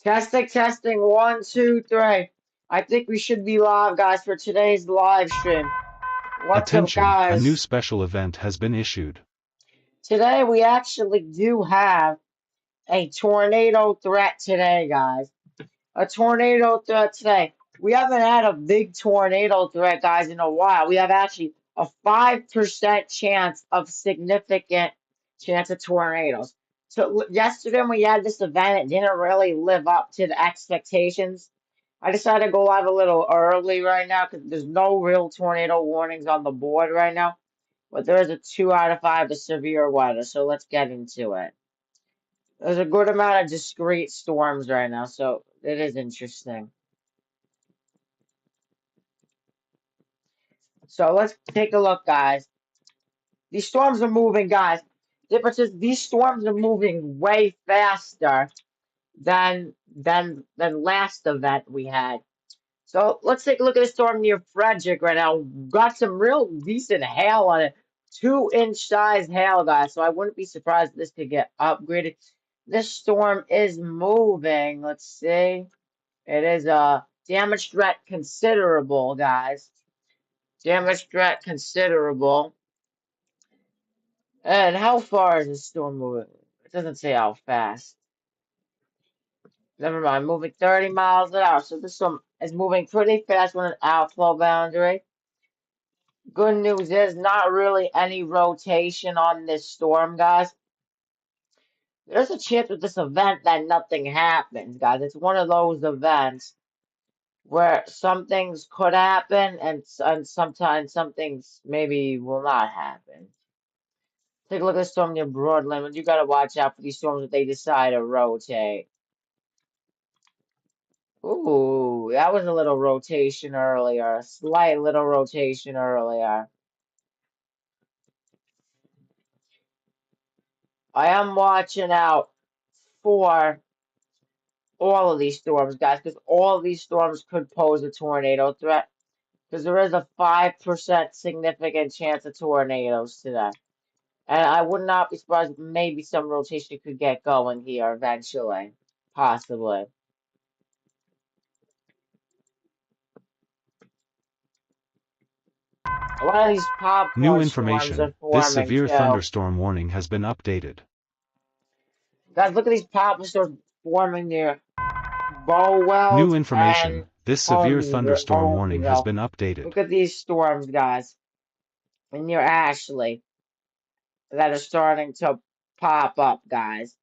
Testing, testing. One, two, three. I think we should be live, guys, for today's live stream. What's up, Attention, a new guys? special event has been issued. Today we actually do have a tornado threat today, guys. A tornado threat today. We haven't had a big tornado threat, guys, in a while. We have actually a 5% chance of significant chance of tornadoes. So yesterday when we had this event, it didn't really live up to the expectations. I decided to go live a little early right now because there's no real tornado warnings on the board right now. But there is a 2 out of 5 of severe weather, so let's get into it. There's a good amount of discrete storms right now, so it is interesting. So let's take a look, guys. These storms are moving, guys. Difference is these storms are moving way faster than last event we had. So let's take a look at the storm near Frederick right now. Got some real decent hail on it. 2-inch size hail, guys. So I wouldn't be surprised if this could get upgraded. This storm is moving. Let's see. It is a damage threat considerable, guys. Damage threat considerable. And how far is the storm moving? It doesn't say how fast. Never mind, moving 30 miles an hour. So this storm is moving pretty fast with an outflow boundary. Good news is not really any rotation on this storm, guys. There's a chance with this event that nothing happens, guys. It's one of those events where some things could happen and sometimes some things maybe will not happen. Take a look at the storm near Broadland. You gotta watch out for these storms if they decide to rotate. Ooh, that was a little rotation earlier. A slight little rotation earlier. I am watching out for all of these storms, guys, because all of these storms could pose a tornado threat. Because there is a 5% significant chance of tornadoes today. And I would not be surprised if maybe some rotation could get going here eventually. Possibly. A lot of these New popcorn storms are information, this forming severe too. thunderstorm warning has been updated. Guys, look at these popcorn storms forming near Bowwells New and information, this severe thunderstorm warning has Holmesville. been updated. Look at these storms, guys, and near Ashley that are starting to pop up, guys.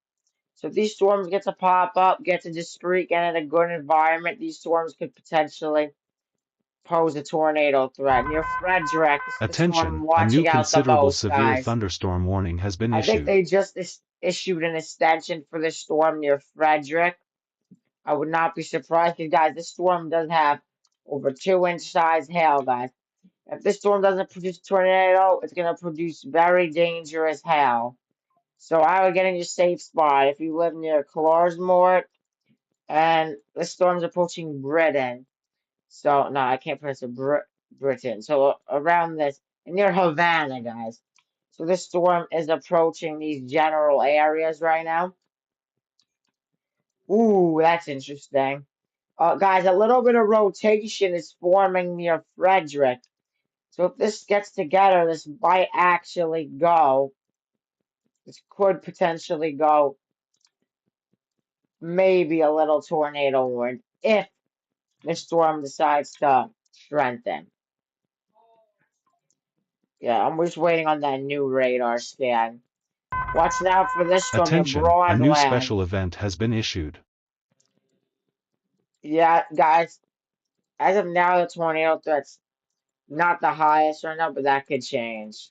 So if these storms get to pop up, get to discrete, get in a good environment, these storms could potentially pose a tornado threat. Near Frederick, this is the storm I'm Attention, a new watching out the considerable most, severe guys. thunderstorm warning has been I think issued. they just issued an extension for the storm near Frederick. I would not be surprised because, guys, this storm does have over 2-inch size hail, guys. If this storm doesn't produce a tornado, it's going to produce very dangerous hail. So I would get in your safe spot if you live near Clarksmore and the storm's approaching Britain. So, no, I can't pronounce it Britain. So around this, and near Havana, guys. So this storm is approaching these general areas right now. Ooh, that's interesting. Guys, a little bit of rotation is forming near Frederick. So if this gets together, this might actually go. This could potentially go maybe a little tornado warning if the storm decides to strengthen. Yeah, I'm just waiting on that new radar scan. Watch out for this storm near Attention, a new Broadland. special event has been issued. Yeah, guys, as of now, the tornado threat's not the highest right now, but that could change.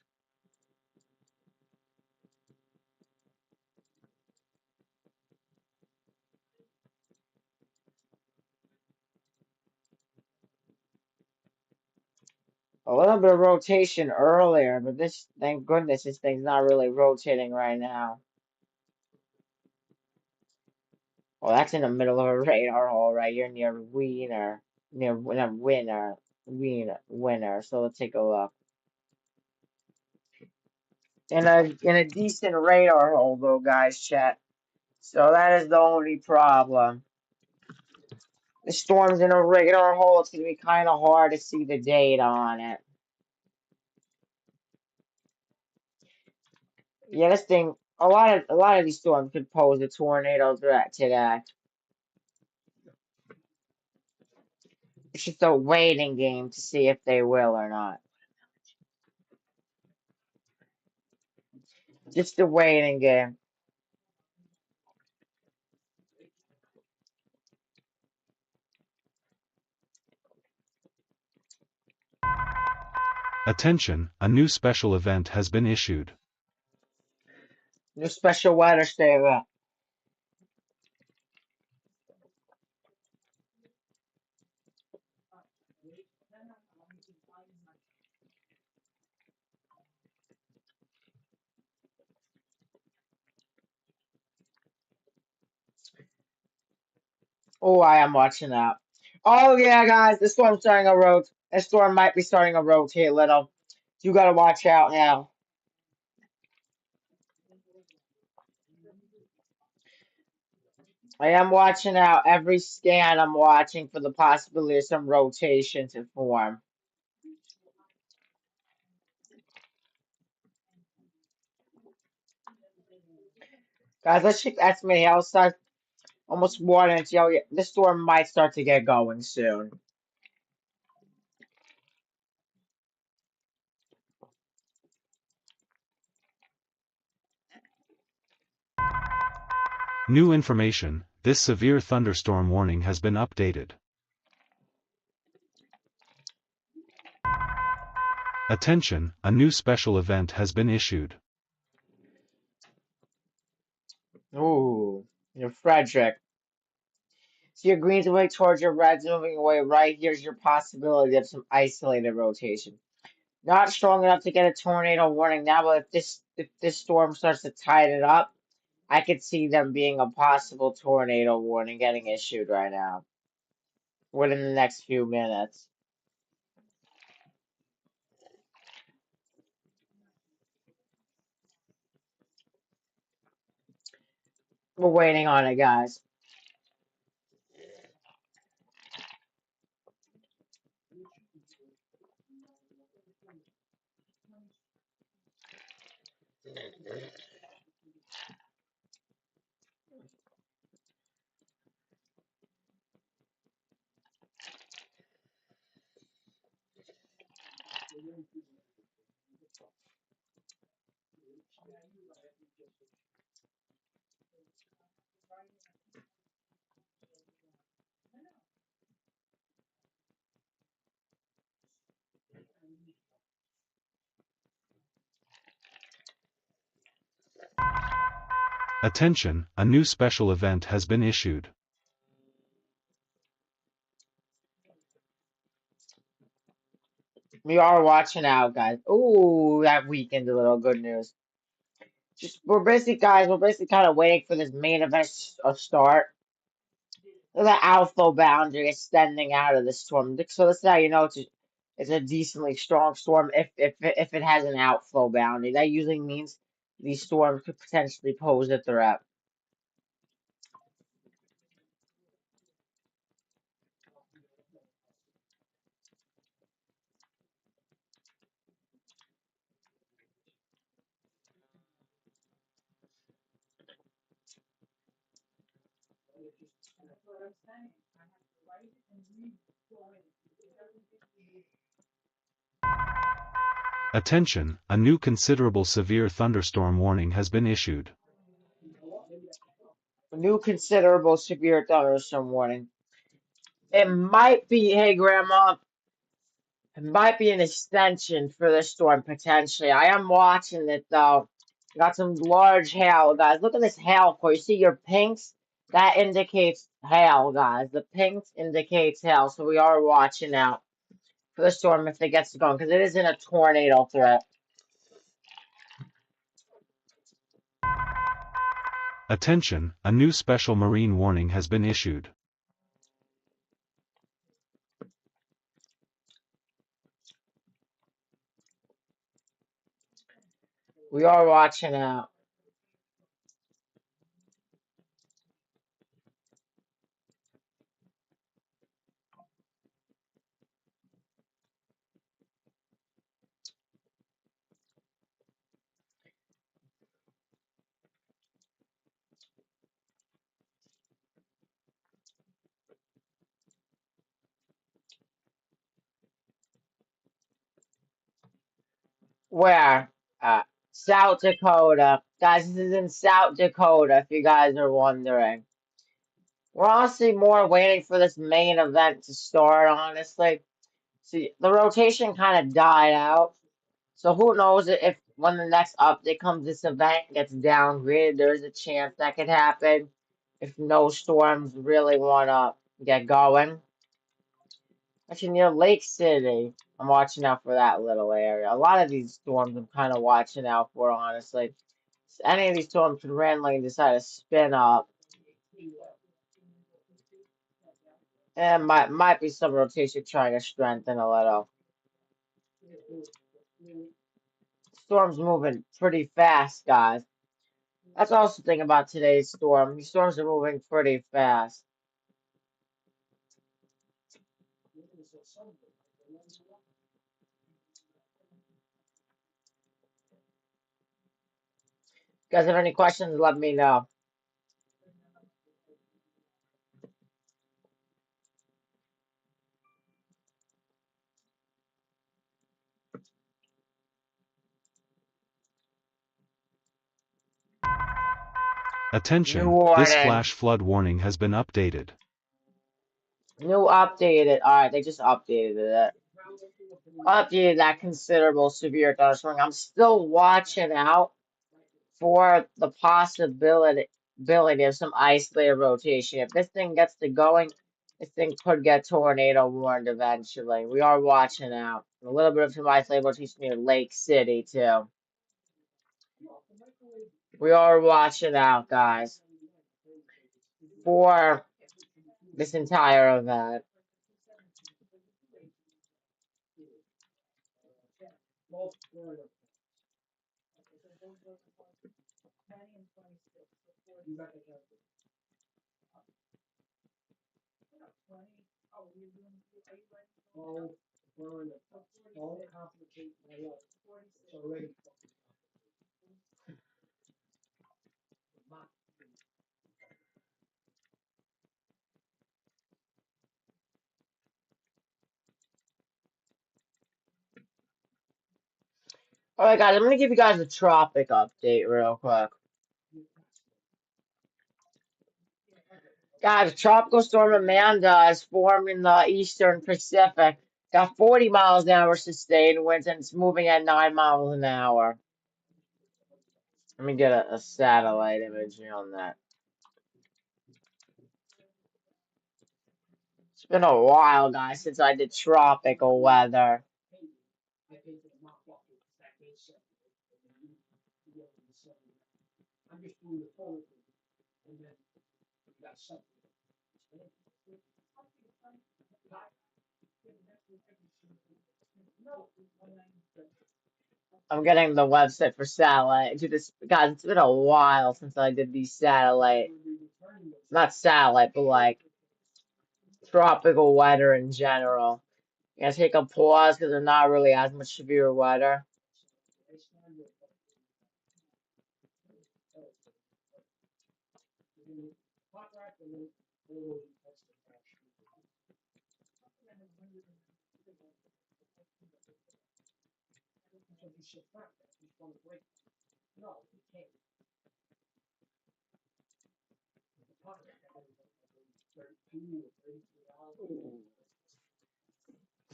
A little bit of rotation earlier, but this, thank goodness, this thing's not really rotating right now. Well, that's in the middle of a radar hole right here near Wiener, near Winner. So let's take a look. In a decent radar hole though, guys, chat. So that is the only problem. The storm's in a regular hole. It's gonna be kind of hard to see the date on it. Yeah, this thing. A lot of these storms could pose a tornado threat today. It's just a waiting game to see if they will or not. Just a waiting game. Attention, a new special event has been issued. New special weather statement. Oh, I am watching that. Oh yeah, guys, the storm's starting a rotate. The storm might be starting a rotate, little. You gotta watch out now. I am watching out. Every scan, I'm watching for the possibility of some rotation to form. Guys, let's check the estimated hail size. Almost 1 inch. Yo, yeah, this storm might start to get going soon. New information, this severe thunderstorm warning has been updated. Attention, a new special event has been issued. Ooh, you're Frederick. So your green's moving towards your red's moving away. Right here's your possibility of some isolated rotation. Not strong enough to get a tornado warning now, but if this storm starts to tide it up, I could see them being a possible tornado warning getting issued right now within the next few minutes. We're waiting on it, guys. Attention, a new special event has been issued. We are watching out, guys. Ooh, that weekend a little good news. Just we're basically kind of waiting for this main event to start. The alpha boundary extending out of the storm. So that's how you know it's a decently strong storm if it has an outflow boundary. That usually means these storms could potentially pose a threat. Attention, a new considerable severe thunderstorm warning has been issued. A new considerable severe thunderstorm warning. It might be, hey Grandma, it might be an extension for the storm potentially. I am watching it though. Got some large hail, guys. Look at this hail core. You see your pinks? That indicates hail, guys. The pinks indicates hail, so we are watching out for the storm if it gets going, because it isn't a tornado threat. Attention, a new special marine warning has been issued. We are watching out. Where? South Dakota. Guys, this is in South Dakota, if you guys are wondering. We're honestly more waiting for this main event to start, honestly. See, the rotation kind of died out. So who knows if when the next update comes, this event gets downgraded. There's a chance that could happen if no storms really want to get going. Actually, near Lake City, I'm watching out for that little area. A lot of these storms I'm kind of watching out for, honestly. Any of these storms could randomly decide to spin up. And might be some rotation trying to strengthen a little. Storm's moving pretty fast, guys. That's also the thing about today's storm. These storms are moving pretty fast. If you guys have any questions, let me know. New Attention, this warning. flash flood warning has been updated. New updated. Alright, they just updated it. Updated that considerable severe thunderstorm. I'm still watching out for the possibility of some isolated rotation. If this thing gets to going, this thing could get tornado warned eventually. We are watching out. A little bit of some isolated rotation near Lake City, too. We are watching out, guys, for this entire event. Alright, guys, I'm going to give you guys a tropic update real quick. Guys, Tropical Storm Amanda is formed in the eastern Pacific. Got 40 miles an hour sustained winds, and it's moving at 9 miles an hour. Let me get a satellite image on that. It's been a while, guys, since I did tropical weather. I'm getting the website for satellite. Guys, it's been a while since I did these satellite, not satellite, but like tropical weather in general. Gonna take a pause because there's not really as much severe weather.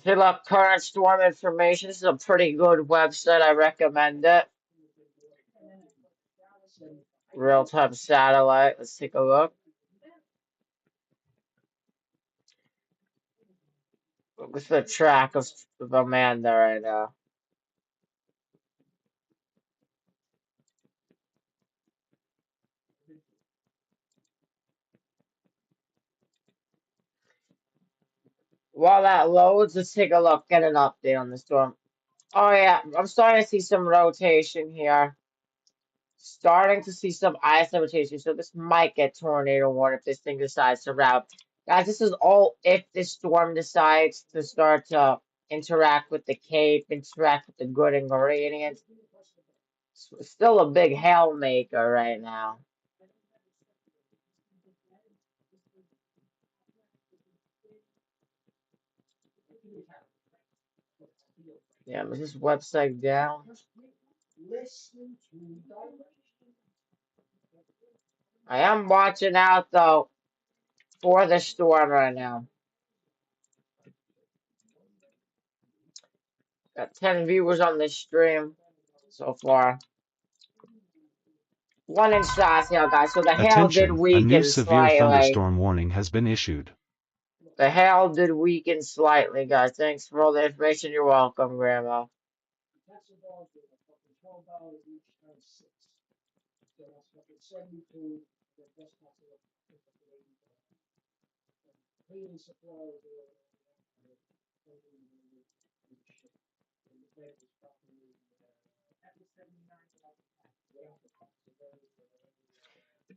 Fill up current storm information. This is a pretty good website. I recommend it. Real-time satellite. Let's take a look. What's the track of Amanda right now? While that loads, let's take a look. Get an update on the storm. Oh yeah, I'm starting to see some rotation here. Starting to see some ice rotation, so this might get tornado warned if this thing decides to route. Guys, this is all if this storm decides to start to interact with the Cape, interact with the good ingredients. It's still a big hail maker right now. Yeah, was this website down? I am watching out though for the storm right now. Got 10 viewers on this stream so far. One inch size hail, guys. So the hail did Attention, a new weaken severe slightly. thunderstorm warning has been issued. The hail did weaken slightly, guys. Thanks for all the information. You're welcome, Grandma.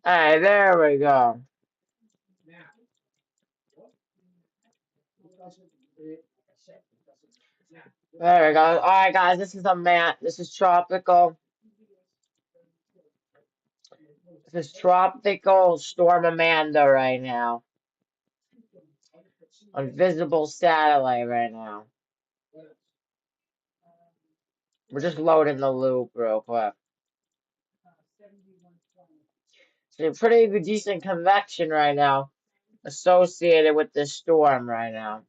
Alright, there we go. There we go. Alright, guys, this is a mat. This is tropical. This is tropical storm Amanda right now. On visible satellite right now. We're just loading the loop real quick. So pretty good, decent convection right now associated with this storm right now.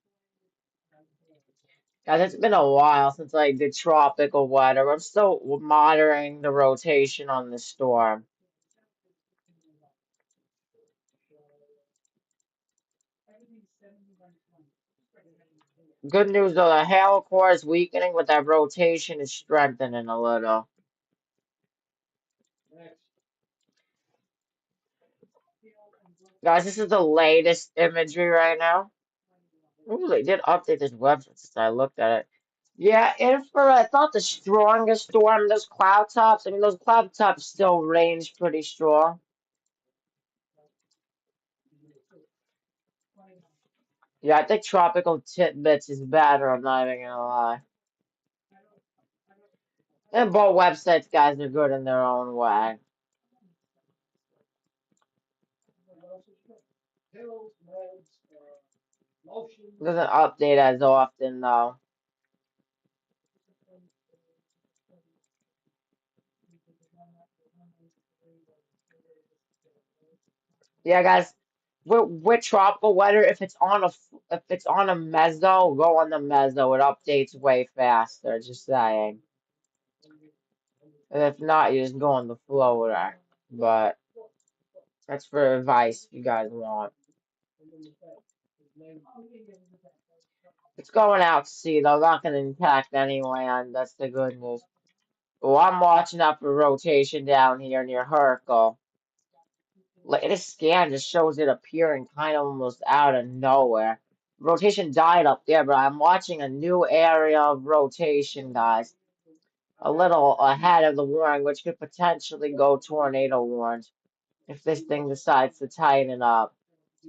Guys, it's been a while since I did tropical weather. I'm still monitoring the rotation on the storm. Good news though, the hail core is weakening, but that rotation is strengthening a little. Guys, this is the latest imagery right now. Ooh, they did update this website since I looked at it. Yeah, infrared. It's not the strongest storm. Those cloud tops. I mean, those cloud tops still range pretty strong. Yeah, I think tropical tidbits is better. I'm not even gonna lie. And both websites, guys, are good in their own way. Doesn't update as often though. Yeah, guys. With tropical weather, if it's on a meso, go on the meso. It updates way faster. Just saying. And if not, you just go on the floater. But that's for advice if you guys want. It's going out to sea though. Not gonna impact anyway. And that's the good news. Oh, I'm watching out for rotation down here near Hercule. Latest scan just shows it appearing kind of almost out of nowhere. Rotation died up there, but I'm watching a new area of rotation, guys. A little ahead of the warning, which could potentially go tornado warned if this thing decides to tighten up.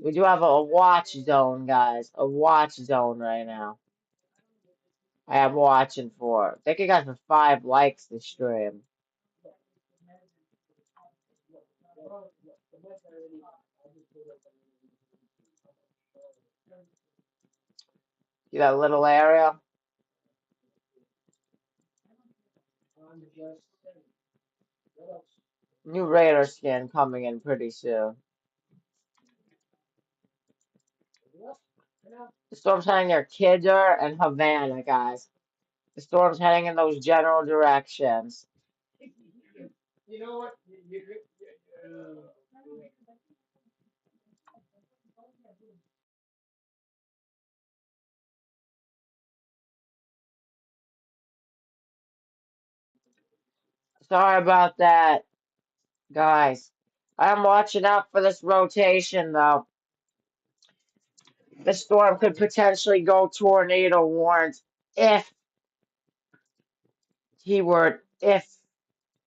We do have a watch zone, guys. A watch zone right now. I am watching for. Thank you guys for 5 likes this stream. See that little area? New radar scan coming in pretty soon. The storm's heading near Kidder and Havana, guys. The storm's heading in those general directions. Sorry about that, guys. I'm watching out for this rotation, though. The storm could potentially go tornado warrant if if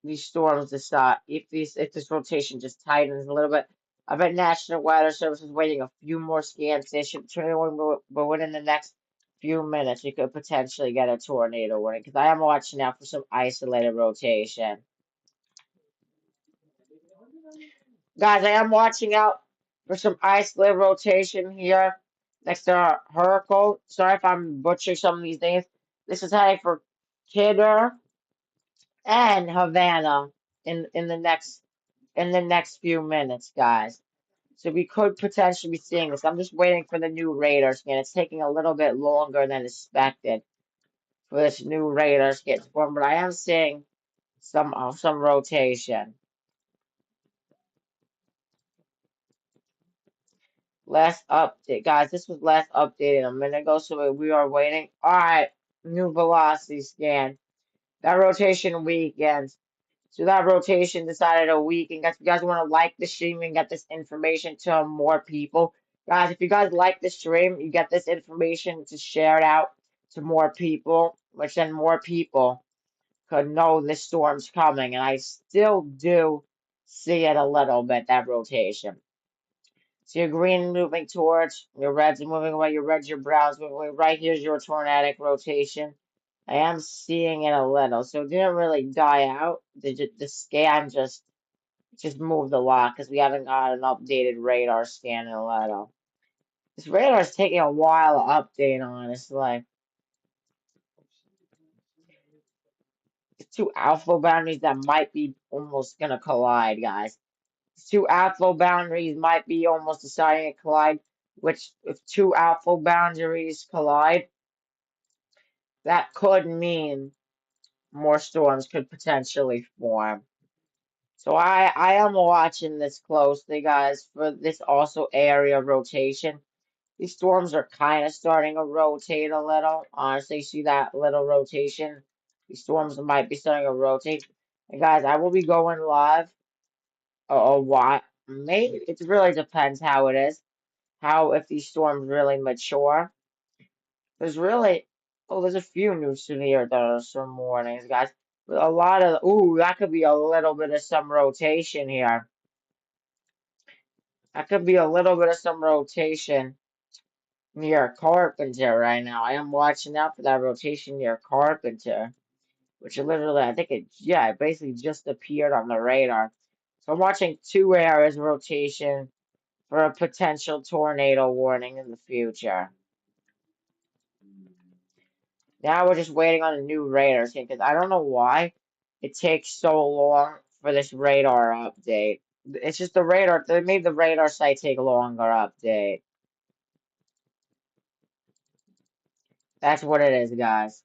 these storms decide, if this rotation just tightens a little bit. I bet National Weather Service is waiting a few more scans. They should turn on, but within the next few minutes, you could potentially get a tornado warning. Because I am watching out for some isolated rotation. Guys, I am watching out for some isolated rotation here next to Hercule. Sorry if I'm butchering some of these names. This is heading for Kidder and Havana in the next few minutes, guys. So we could potentially be seeing this. I'm just waiting for the new radar scan. It's taking a little bit longer than expected for this new radar scan to form, but I am seeing some rotation. Last update, guys. This was last updated a minute ago, so we are waiting. All right, new velocity scan. That rotation weekends. So that rotation decided a week. And guys, if you guys want to like the stream and get this information to more people, guys, if you guys like the stream, you get this information to share it out to more people, which then more people could know this storm's coming. And I still do see it a little bit, that rotation. So your green moving towards, your reds are moving away, your reds, your browns moving away. Right here's your tornadic rotation. I am seeing it a little, so it didn't really die out. The scan just moved a lot because we haven't got an updated radar scan in a little. This radar is taking a while to update, honestly. It's two alpha boundaries that might be almost gonna collide, guys. Two alpha boundaries might be almost deciding to collide, which if two alpha boundaries collide, that could mean more storms could potentially form. So I am watching this closely, guys, for this also area rotation. These storms are kind of starting to rotate a little. Honestly, see that little rotation? These storms might be starting to rotate. And guys, I will be going live a what? Maybe it really depends how it is. How if these storms really mature. There's really there's a few new severe thunderstorm warnings, guys. But a lot of that could be a little bit of some rotation here. That could be a little bit of some rotation near Carpenter right now. I am watching out for that rotation near Carpenter, which literally I think it basically just appeared on the radar. So I'm watching two areas of rotation for a potential tornado warning in the future. Now we're just waiting on a new radar scan because I don't know why it takes so long for this radar update. It's just the radar. They made the radar site take longer update. That's what it is, guys.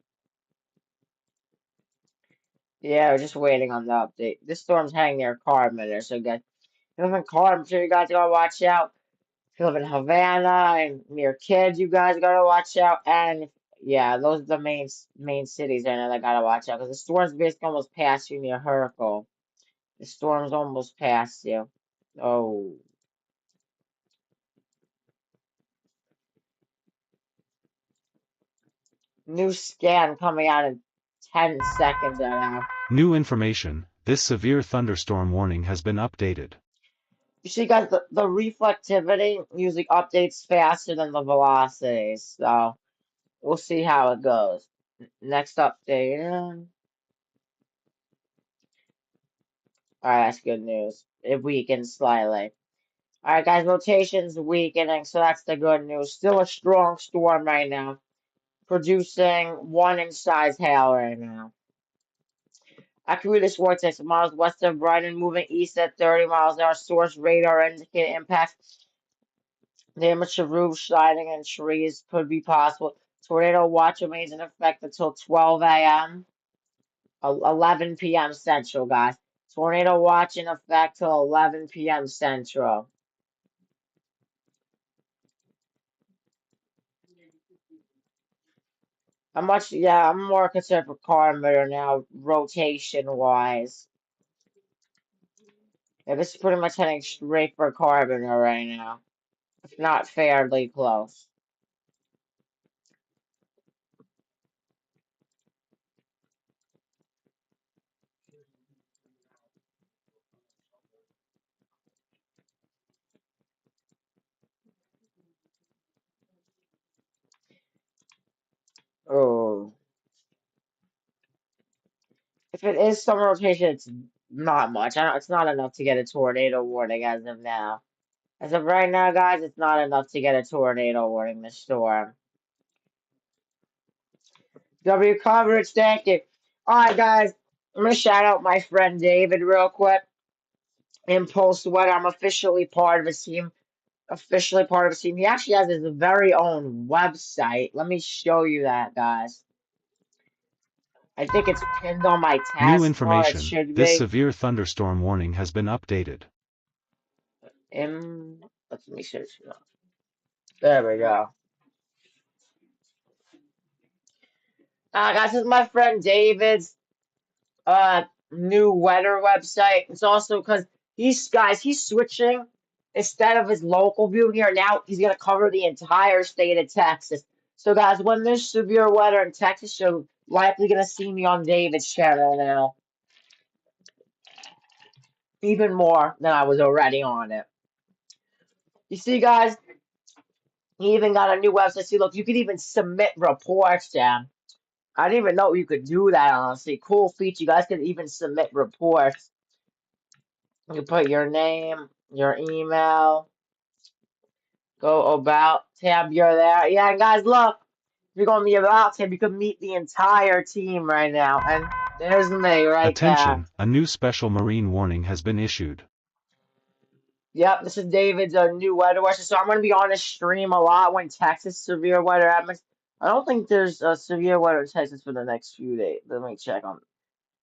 Yeah, we're just waiting on the update. This storm's heading near Carpenter, so guys, if you live in Carpenter, you guys gotta watch out. If you live in Havana and near Kids, you guys gotta watch out. And yeah, those are the main cities right now that gotta watch out because the storm's basically almost past you near Hercule. The storm's almost past you. Oh, new scan coming out in 10 seconds right now. New information, this severe thunderstorm warning has been updated. You see, guys, the reflectivity usually updates faster than the velocities, so we'll see how it goes. Next update. Alright, that's good news. It weakened slightly. Alright, guys, rotation's weakening, so that's the good news. Still a strong storm right now, producing 1-inch size hail right now. Accurate vortex miles west of Brighton, moving east at 30 miles an hour. Source radar indicated impact. Damage to roofs, sliding, and trees could be possible. Tornado watch remains in effect until 12 a.m. 11 p.m. Central, guys. Tornado watch in effect till 11 p.m. Central. I'm more concerned for Carpenter now, rotation-wise. Yeah, this is pretty much heading straight for Carpenter right now. If not fairly close. Oh. If it is some rotation, it's not much. It's not enough to get a tornado warning as of now. As of right now, guys, it's not enough to get a tornado warning this storm. W coverage, thank you. Alright, guys. I'm gonna shout out my friend David real quick. Impulse Sweater. I'm officially part of his team. Officially part of his team. He actually has his very own website. Let me show you that, guys. I think it's pinned on my New taskbar. It information, should this be. severe thunderstorm warning has been updated. Let me search it up. There we go. Guys, this is my friend David's new weather website. It's also because he's switching instead of his local view here. Now he's gonna cover the entire state of Texas. So guys, when there's severe weather in Texas, you're likely gonna see me on David's channel now. Even more than I was already on it. You see, guys, he even got a new website. See, look, you can even submit reports down. I didn't even know you could do that, honestly. Cool feature. You guys can even submit reports. You put your name, your email, go about tab, you're there. Yeah, and guys, look, if you're going to be about tab, you can meet the entire team right now. And there's me right there. Attention, a new special marine warning has been issued. Yep, this is David's new weather watch. So I'm going to be on his stream a lot when Texas severe weather happens. I don't think there's a severe weather in Texas for the next few days. Let me check on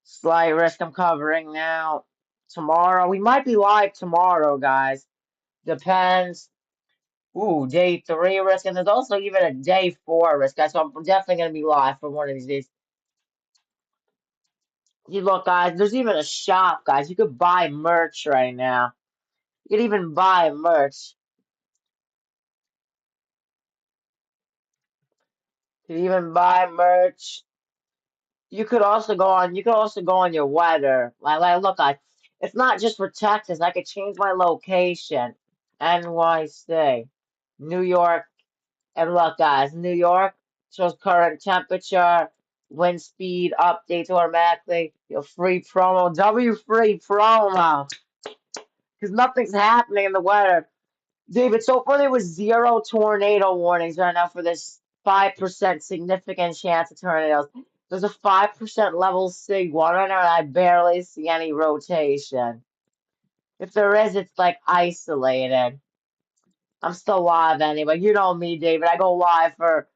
slight risk I'm covering now. Tomorrow, we might be live tomorrow, guys. Depends. Ooh, day 3 risk, and there's also even a day 4 risk, guys. So I'm definitely gonna be live for one of these days. You look, guys, there's even a shop, guys. You could buy merch right now. You could even buy merch. You could even buy merch. You could also go on your weather. Look, it's not just for Texas. I could change my location. NYC, New York, and look, guys, New York shows current temperature, wind speed updates automatically. Your free promo, W free promo, because nothing's happening in the weather. David, so far there was 0 tornado warnings right now for this 5% significant chance of tornadoes. There's a 5% level sig 1 right now, and I barely see any rotation. If there is, it's like isolated. I'm still live anyway. You know me, David. I go live for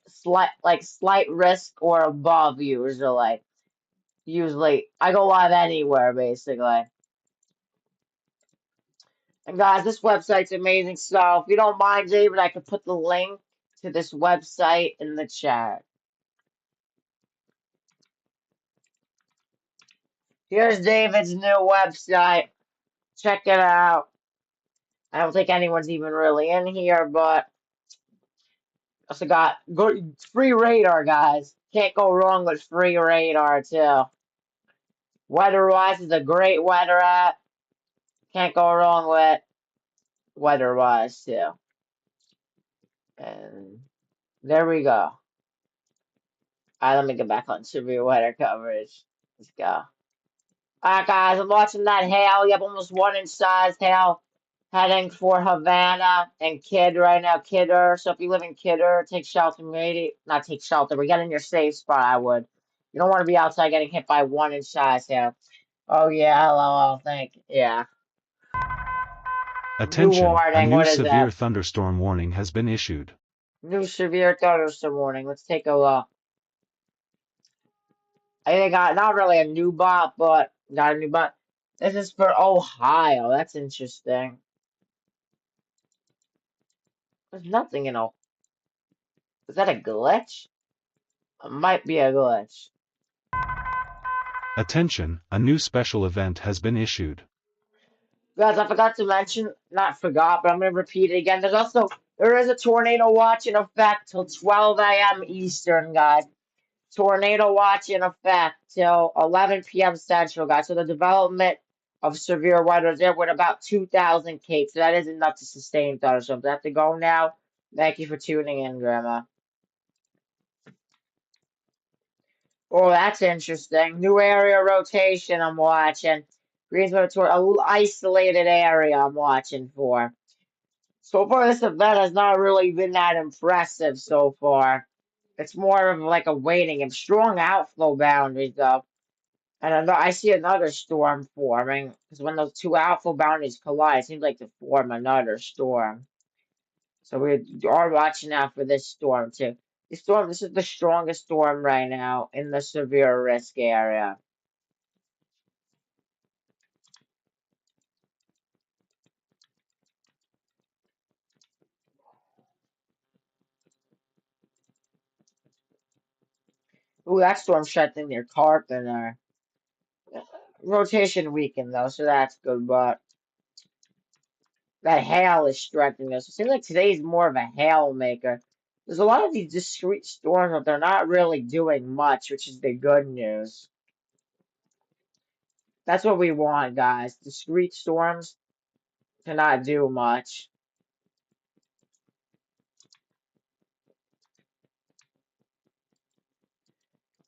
slight risk or above usually. Usually, I go live anywhere basically. And guys, this website's amazing. So if you don't mind, David, I could put the link to this website in the chat. Here's David's new website. Check it out. I don't think anyone's even really in here, but also got free radar, guys. Can't go wrong with free radar too. Weatherwise is a great weather app. Can't go wrong with weatherwise too. And there we go. Alright, let me get back on severe weather coverage. Let's go. Alright, guys, I'm watching that hail. You have almost 1 inch size hail heading for Havana and Kidd right now. Kidder. So if you live in Kidder, take shelter, maybe. Not take shelter, but get in your safe spot, I would. You don't want to be outside getting hit by 1 inch size hail. Oh, yeah, hello, thank you. Yeah. New Attention, a warning, new what is severe that? thunderstorm warning has been issued. New severe thunderstorm warning. Let's take a look. I think got not really a new bot, but got a new bot. This is for Ohio. That's interesting. There's nothing in Ohio. Is that a glitch? It might be a glitch. Attention, a new special event has been issued. Guys, I forgot to mention, not forgot, but I'm gonna repeat it again. There is a tornado watch in effect till 12 a.m. Eastern, guys. Tornado watch in effect till 11 p.m. Central, guys. So the development of severe weather is there with about 2,000 Kate. So that is enough to sustain thunderstorms. I have to go now. Thank you for tuning in, Grandma. Oh, that's interesting. New area rotation I'm watching. Greensboro toward a isolated area I'm watching for. So far, this event has not really been that impressive so far. It's more of like a waiting and strong outflow boundaries though. And I see another storm forming because when those two outflow boundaries collide, it seems like to form another storm. So we are watching out for this storm too. This is the strongest storm right now in the severe risk area. Ooh, that storm shut in near Carpenter. Rotation weakened though, so that's good. But that hail is striking us. It seems like today's more of a hail maker. There's a lot of these discrete storms, but they're not really doing much, which is the good news. That's what we want, guys. Discrete storms to not do much.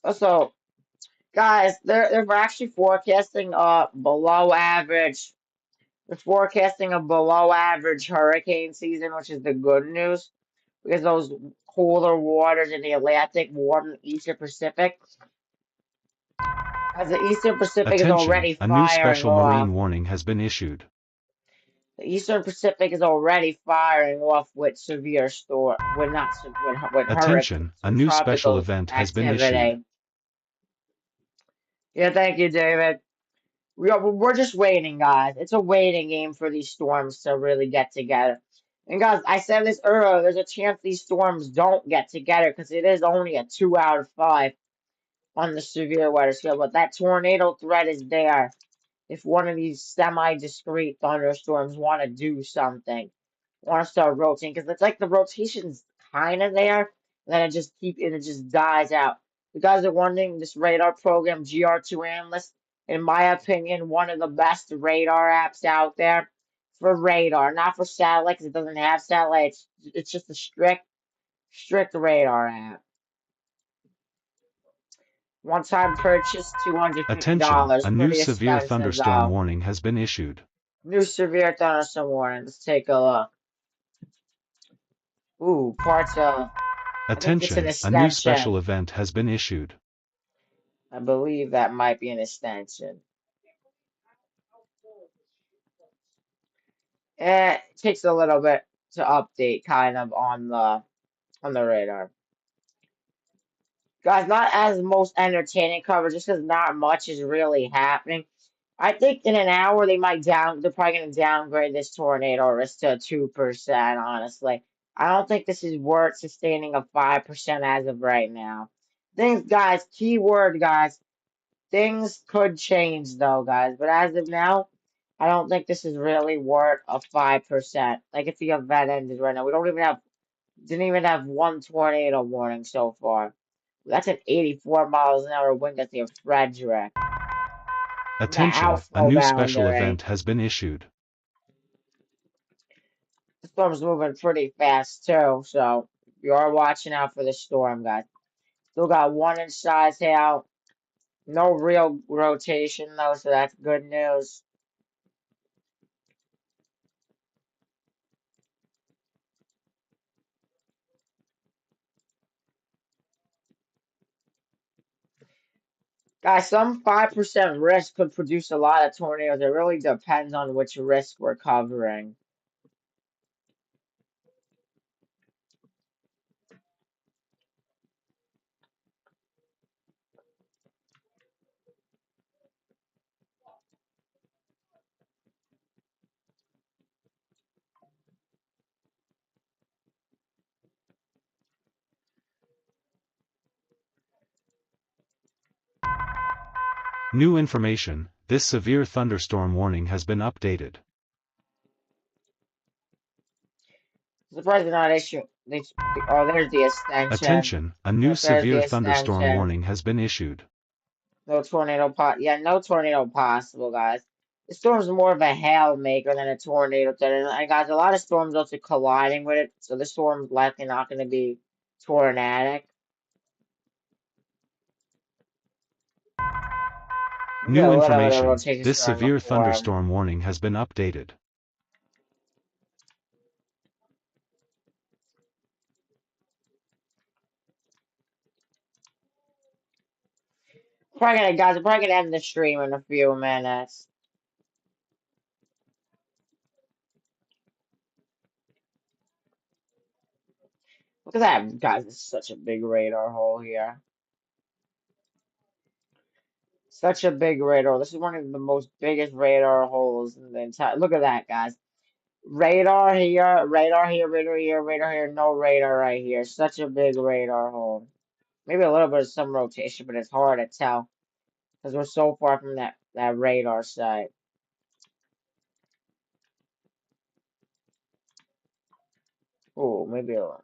Also, guys, they're actually forecasting below average. They're forecasting a below average hurricane season, which is the good news because those cooler waters in the Atlantic warm the Eastern Pacific. As the Eastern Pacific is Attention, already a new firing special off. marine warning has been issued. The Eastern Pacific is already firing off with severe storm, with not se- with hurricane, Attention, a with new special tropical event has been issued. activity. Yeah, thank you, David. We're just waiting, guys. It's a waiting game for these storms to really get together. And guys, I said this earlier. There's a chance these storms don't get together because it is only a 2 out of 5 on the severe weather scale. But that tornado threat is there. If one of these semi-discrete thunderstorms want to do something, want to start rotating, because it's like the rotation's kind of there, and then it just dies out. You guys are wondering this radar program, GR2 Analyst, in my opinion, one of the best radar apps out there for radar, not for satellite, because it doesn't have satellites. It's just a strict radar app. One-time purchase, Attention, $250. a new Pretty severe expensive thunderstorm though. warning has been issued. New severe thunderstorm warning. Let's take a look. Ooh, parts of. I think it's an Attention, a new special extension. event has been issued. I believe that might be an extension. It takes a little bit to update, kind of on the radar. Guys, not as most entertaining cover, just because not much is really happening. I think in an hour they're probably gonna downgrade this tornado risk to 2%, honestly. I don't think this is worth sustaining a 5% as of right now. Things, guys, keyword, guys. Things could change though, guys. But as of now, I don't think this is really worth a 5%. Like if the event ended right now, we don't even have didn't even have one tornado warning so far. That's an 84 miles an hour wind gust near Frederick. The Attention, a outflow new special boundary. event has been issued. The storm's moving pretty fast too, so you are watching out for the storm, guys. Still got 1 inch size hail. No real rotation though, so that's good news. Guys, some 5% risk could produce a lot of tornadoes. It really depends on which risk we're covering. New information, this severe thunderstorm warning has been updated. Surprised they're not issuing. Oh, there's the extension. Attention, a new Yep, there's the severe thunderstorm extension. warning has been issued. No tornado Yeah, no tornado possible, guys. The storm's more of a hail maker than a tornado. And guys, a lot of storms also colliding with it, so this storm's likely not going to be tornadic. We get New a little bit of information, rotation this starting to severe form. thunderstorm warning has been updated. Guys, we're probably gonna end the stream in a few minutes. Look at that, guys. It's such a big radar hole here. Such a big radar. This is one of the most biggest radar holes in the entire. Look at that, guys. Radar here, radar here, radar here, radar here. No radar right here. Such a big radar hole. Maybe a little bit of some rotation, but it's hard to tell because we're so far from that radar site. Oh, maybe a little.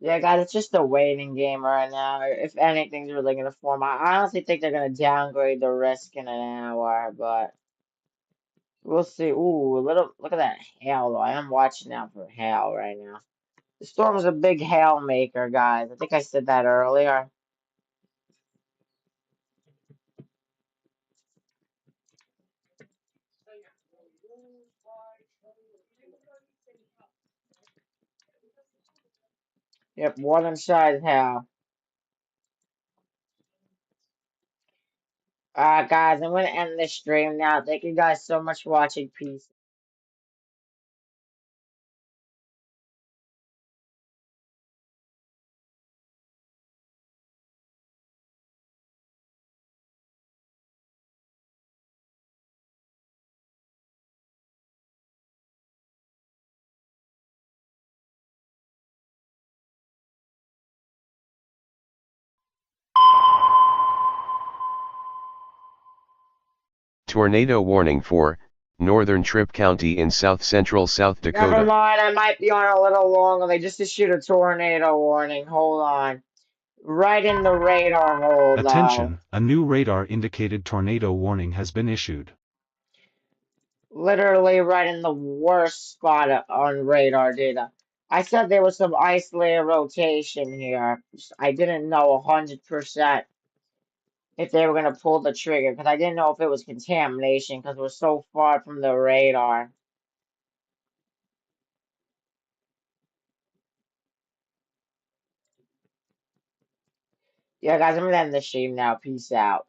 Yeah, guys, it's just a waiting game right now. If anything's really gonna form, I honestly think they're gonna downgrade the risk in an hour, but we'll see. Ooh, a little. Look at that hail, though. I am watching out for hail right now. The storm is a big hail maker, guys. I think I said that earlier. Yep, one size hail. Guys, I'm gonna end this stream now. Thank you guys so much for watching. Peace. Tornado warning for Northern Tripp County in south-central South Never Dakota. mind, I might be on a little longer. They just issued a tornado warning. Hold on. Right in the radar hole, though. Attention, a new radar indicated tornado warning has been issued. Literally right in the worst spot on radar data. I said there was some isolated rotation here. I didn't know 100% if they were going to pull the trigger because I didn't know if it was contamination because we're so far from the radar. Yeah, guys, I'm going to end the stream now. Peace out.